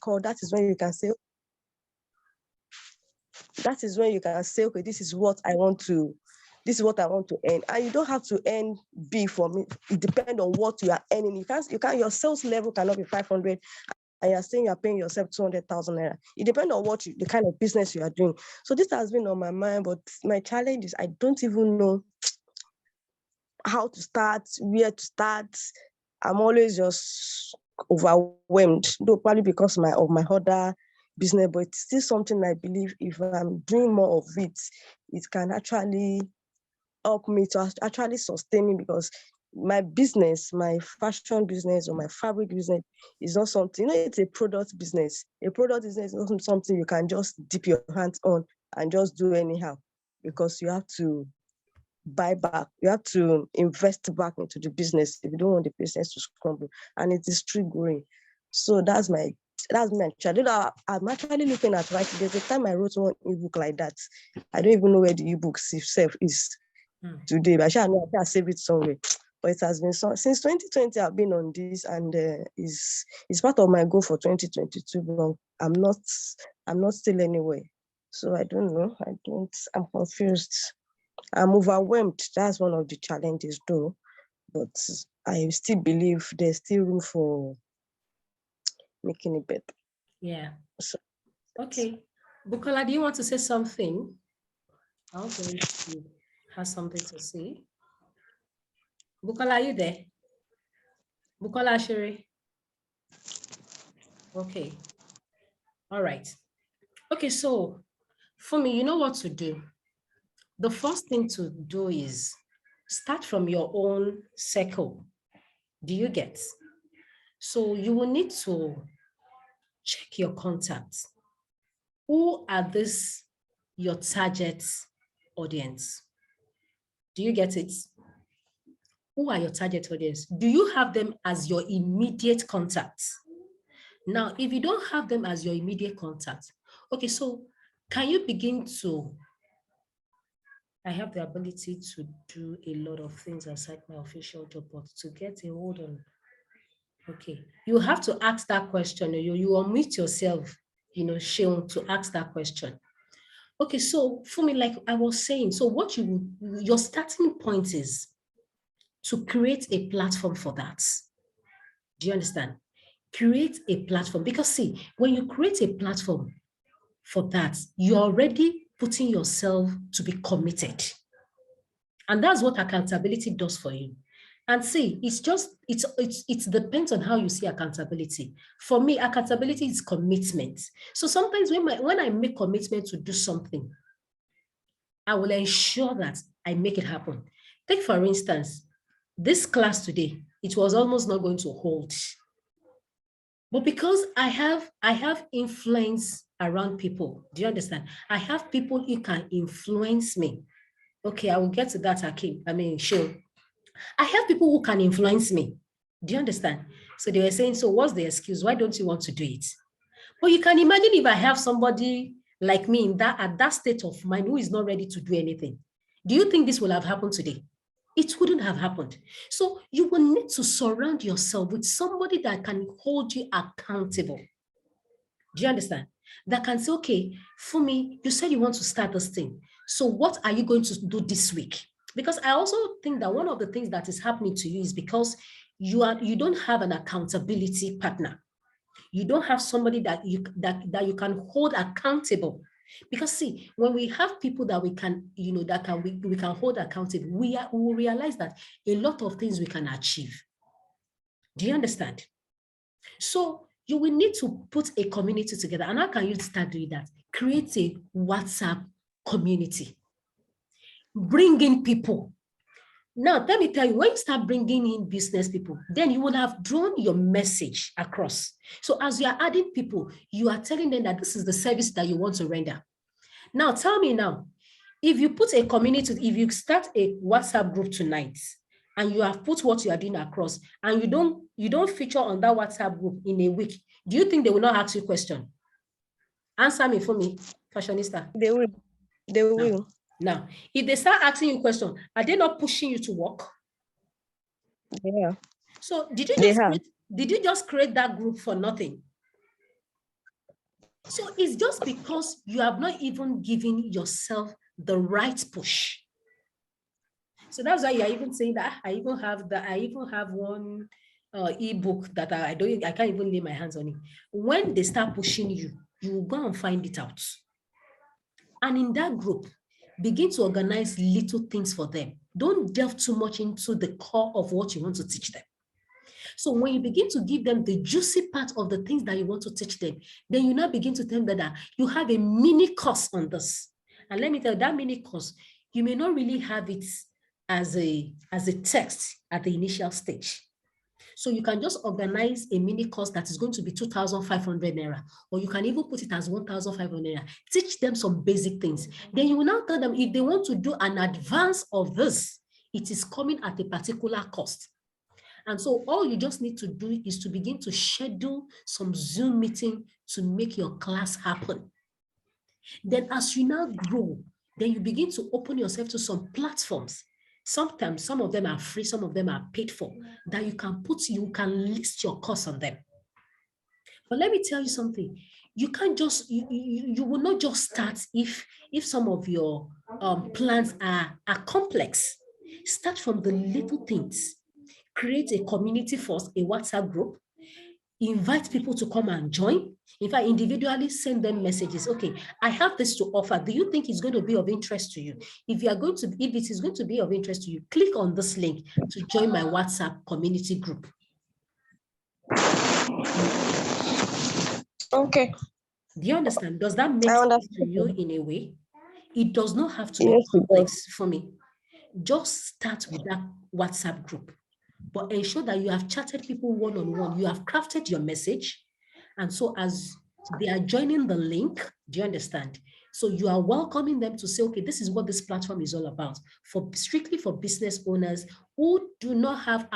called, that is when you can say, okay, this is what I want to earn. And you don't have to earn big for me. It depends on what you are earning. You can't, your sales level cannot be 500 and you're saying you're paying yourself 200,000 naira. It depends on the kind of business you are doing. So this has been on my mind, but my challenge is I don't even know how to start, where to start. I'm always just overwhelmed, though probably because of my other business, but it's still something I believe if I'm doing more of it, it can actually help me to actually sustain me, because my business, my fashion business or my fabric business is not something, it's a product business. A product business is not something you can just dip your hands on and just do anyhow, because you have to buy back, you have to invest back into the business if you don't want the business to crumble, and it is still growing. So that's my challenge. I'm actually looking at writing. There's a time I wrote one ebook like that. I don't even know where the ebook itself is today, but I shall save it somewhere. But it has been since 2020. I've been on this, and it's part of my goal for 2022. But I'm not still anywhere. So I don't know. I'm confused. I'm overwhelmed. That's one of the challenges, though. But I still believe there's still room for making it better. Yeah. So, okay. Bukola, do you want to say something? I'll going to have something to say. Bukola, are you there? Bukola Shere? Okay. All right. Okay, so for me, you know what to do. The first thing to do is start from your own circle. Do you get? So you will need to check your contacts. Who are this your target audience? Do you get it? Who are your target audience? Do you have them as your immediate contacts? Now, if you don't have them as your immediate contacts, okay, so can you begin to, I have the ability to do a lot of things aside my official job, but to get a hold on, okay, you have to ask that question. You unmute yourself, Sheon, to ask that question. Okay, so for me, like I was saying, so what your starting point is to create a platform for that. Do you understand? Create a platform, because see, when you create a platform for that, you're already putting yourself to be committed. And that's what accountability does for you. And see, it depends on how you see accountability. For me, accountability is commitment. So sometimes when I make commitment to do something, I will ensure that I make it happen. Take for instance, this class today, it was almost not going to hold. But because I have influence around people, do you understand? I have people who can influence me. Okay, I will get to that, Akim. Sure. I have people who can influence me. Do you understand? So they were saying, so what's the excuse? Why don't you want to do it? But you can imagine if I have somebody like me at that state of mind who is not ready to do anything. Do you think this will have happened today? It wouldn't have happened. So you will need to surround yourself with somebody that can hold you accountable. Do you understand? That can say, okay, for me, you said you want to start this thing. So what are you going to do this week? Because I also think that one of the things that is happening to you is because you don't have an accountability partner. You don't have somebody that you can hold accountable. Because see, when we have people that we can, we can hold accountable, we will realize that a lot of things we can achieve. Do you understand? So you will need to put a community together. And how can you start doing that? Create a WhatsApp community. Bring in people. Now, let me tell you, when you start bringing in business people, then you will have drawn your message across. So as you are adding people, you are telling them that this is the service that you want to render. Now, tell me now, if you put a community, if you start a WhatsApp group tonight, and you have put what you are doing across, and you don't feature on that WhatsApp group in a week, do you think they will not ask you a question? Answer me for me, fashionista. They will. They will. Now, if they start asking you a question, are they not pushing you to work? Yeah. So did you just create that group for nothing? So it's just because you have not even given yourself the right push. So that's why you're even saying that I even have one ebook that I can't even lay my hands on it. When they start pushing you, you will go and find it out. And in that group, begin to organize little things for them. Don't delve too much into the core of what you want to teach them. So when you begin to give them the juicy part of the things that you want to teach them, then you now begin to tell them that you have a mini course on this. And let me tell you, that mini course, you may not really have it as a text at the initial stage. So you can just organize a mini course that is going to be 2,500 naira, or you can even put it as 1,500 naira. Teach them some basic things. Then you will now tell them if they want to do an advance of this, it is coming at a particular cost. And so all you just need to do is to begin to schedule some Zoom meeting to make your class happen. Then as you now grow, then you begin to open yourself to some platforms. Sometimes some of them are free, some of them are paid for, that you can list your course on them. But let me tell you something. You can't just, you will not just start if some of your plans are complex. Start from the little things. Create a community first, a WhatsApp group, invite people to come and join. In fact, individually send them messages. Okay, I have this to offer. Do you think it's going to be of interest to you? If it is going to be of interest to you, click on this link to join my WhatsApp community group. Okay. Do you understand? Does that make sense to you in a way? It does not have to be Yes, complex for me. Just start with that WhatsApp group, but ensure that you have chatted people one-on-one. You have crafted your message. And so as they are joining the link, do you understand? So you are welcoming them to say, okay, this is what this platform is all about, for strictly for business owners who do not have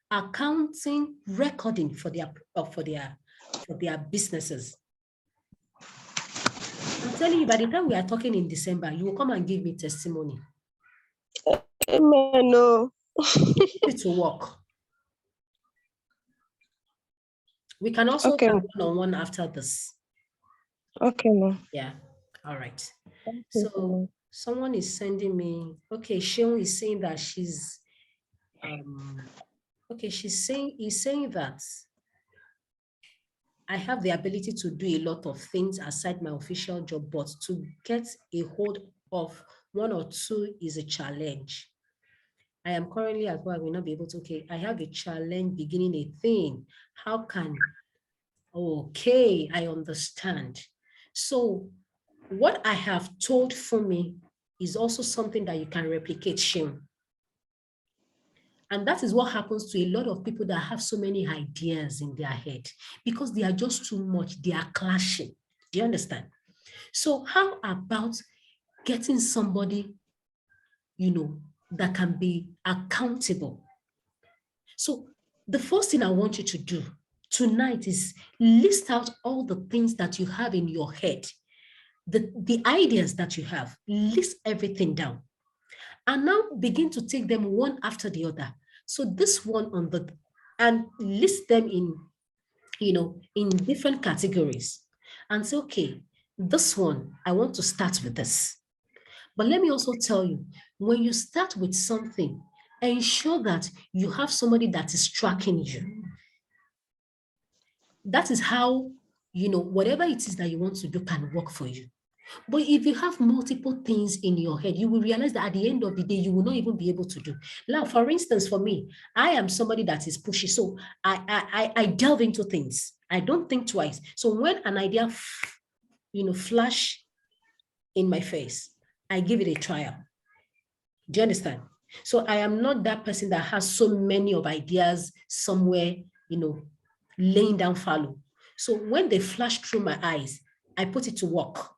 accounting recording for their businesses. I'm telling you, by the time we are talking in December, you will come and give me testimony. Amen. No. It will work. We can also Okay. have one-on-one after this. Okay, no. Yeah. All right. So someone is sending me, okay, Sheon is saying that she's saying that I have the ability to do a lot of things aside my official job, but to get a hold of one or two is a challenge. I am currently at work, I will not be able to, okay, I have a challenge beginning a thing. How can, okay, I understand. So what I have told for me is also something that you can replicate, Shim. And that is what happens to a lot of people that have so many ideas in their head because they are just too much, they are clashing. Do you understand? So how about getting somebody, that can be accountable? So the first thing I want you to do tonight is list out all the things that you have in your head, the ideas that you have, list everything down. And now begin to take them one after the other. So this one and list them in different categories and say, okay, this one, I want to start with this. But let me also tell you, when you start with something, ensure that you have somebody that is tracking you. That is how, whatever it is that you want to do can work for you. But if you have multiple things in your head, you will realize that at the end of the day, you will not even be able to do. Now, for instance, for me, I am somebody that is pushy. So I delve into things. I don't think twice. So when an idea, flash in my face, I give it a trial. Do you understand? So I am not that person that has so many of ideas somewhere, laying down fallow. So when they flash through my eyes, I put it to work.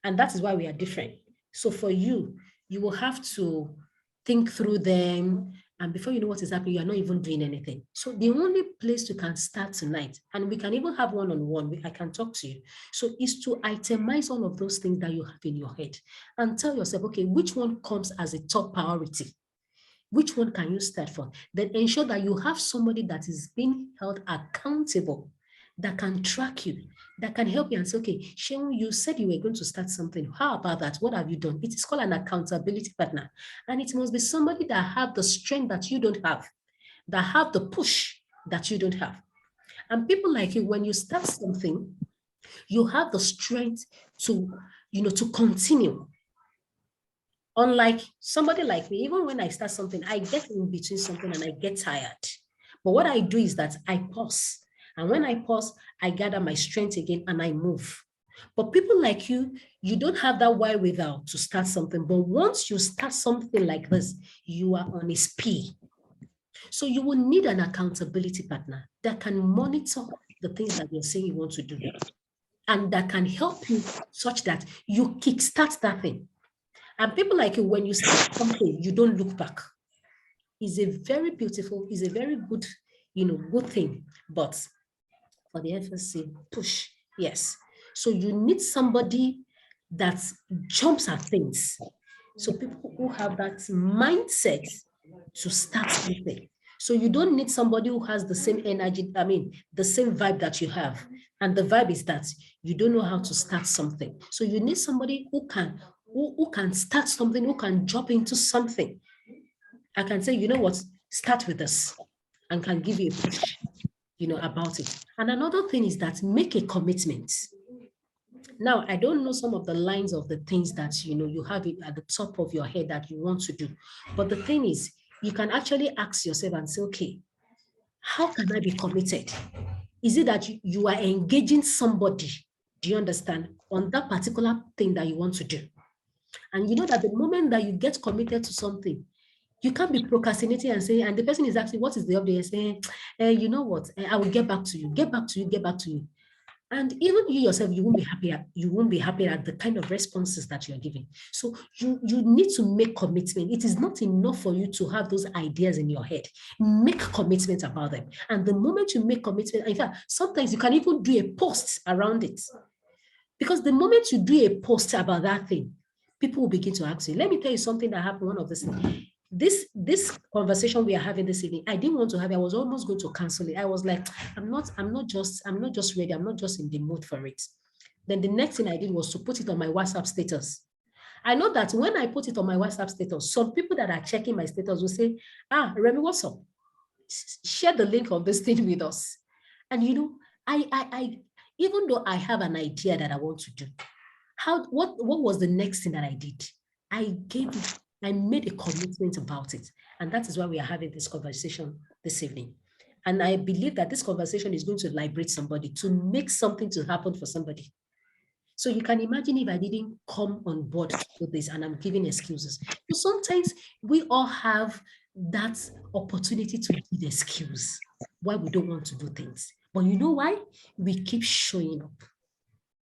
And that is why we are different. So for you, you will have to think through them. And before you know what is happening, you are not even doing anything. So the only place you can start tonight, and we can even have one-on-one, I can talk to you. So is to itemize all of those things that you have in your head and tell yourself, okay, which one comes as a top priority? Which one can you start for? Then ensure that you have somebody that is being held accountable, that can track you, that can help you and say, okay, Sheung, you said you were going to start something. How about that? What have you done? It is called an accountability partner. And it must be somebody that have the strength that you don't have, that have the push that you don't have. And people like you, when you start something, you have the strength to, to continue. Unlike somebody like me, even when I start something, I get in between something and I get tired. But what I do is that I pause. And when I pause, I gather my strength again and I move. But people like you don't have that wherewithal to start something. But once you start something like this, you are on a speed. So you will need an accountability partner that can monitor the things that you're saying you want to do and that can help you such that you kickstart that thing. And people like you, when you start something, you don't look back. It's a very beautiful, it's a very good, good thing. But for the FSC, push, yes. So you need somebody that jumps at things. So people who have that mindset to start something. So you don't need somebody who has the same energy, the same vibe that you have. And the vibe is that you don't know how to start something. So you need somebody who can start something, who can jump into something. I can say, you know what, start with this and can give you a push, about it. And another thing is that make a commitment. Now, I don't know some of the lines of the things that, you have it at the top of your head that you want to do. But the thing is, you can actually ask yourself and say, okay, how can I be committed? Is it that you are engaging somebody, do you understand, on that particular thing that you want to do? And you know that the moment that you get committed to something, you can't be procrastinating and saying, and the person is asking, what is the update? Saying, you know what, I will get back to you, get back to you, get back to you. And even you yourself, you won't be happy at the kind of responses that you're giving. So you need to make commitment. It is not enough for you to have those ideas in your head. Make commitment about them. And the moment you make commitment, in fact, sometimes you can even do a post around it. Because the moment you do a post about that thing, people will begin to ask you. Let me tell you something that happened. One of this conversation we are having this evening, I didn't want to have it. I was almost going to cancel it. I was like, I'm not just ready. I'm not just in the mood for it. Then the next thing I did was to put it on my WhatsApp status. I know that when I put it on my WhatsApp status, some people that are checking my status will say, Remy, what's up? Share the link of this thing with us. And I even though I have an idea that I want to do, what was the next thing that I did? I made a commitment about it. And that is why we are having this conversation this evening. And I believe that this conversation is going to liberate somebody, to make something to happen for somebody. So you can imagine if I didn't come on board with this and I'm giving excuses. So sometimes we all have that opportunity to give excuse why we don't want to do things. But you know why? We keep showing up.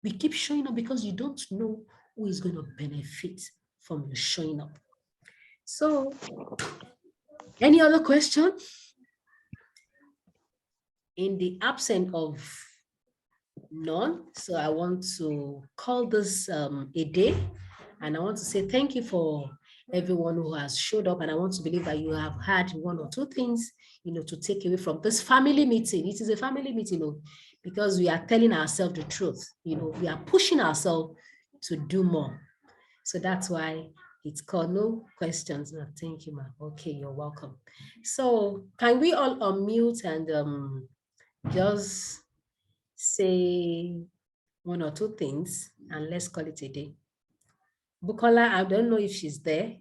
We keep showing up because you don't know who is going to benefit from you showing up. So, any other question? In the absence of none, so I want to call this a day, and I want to say thank you for everyone who has showed up, and I want to believe that you have had one or two things, to take away from this family meeting. It is a family meeting, because we are telling ourselves the truth. We are pushing ourselves to do more. So that's why it's called no questions. No, thank you, ma'am. Okay, you're welcome. So can we all unmute and just say one or two things and let's call it a day. Bukola, I don't know if she's there.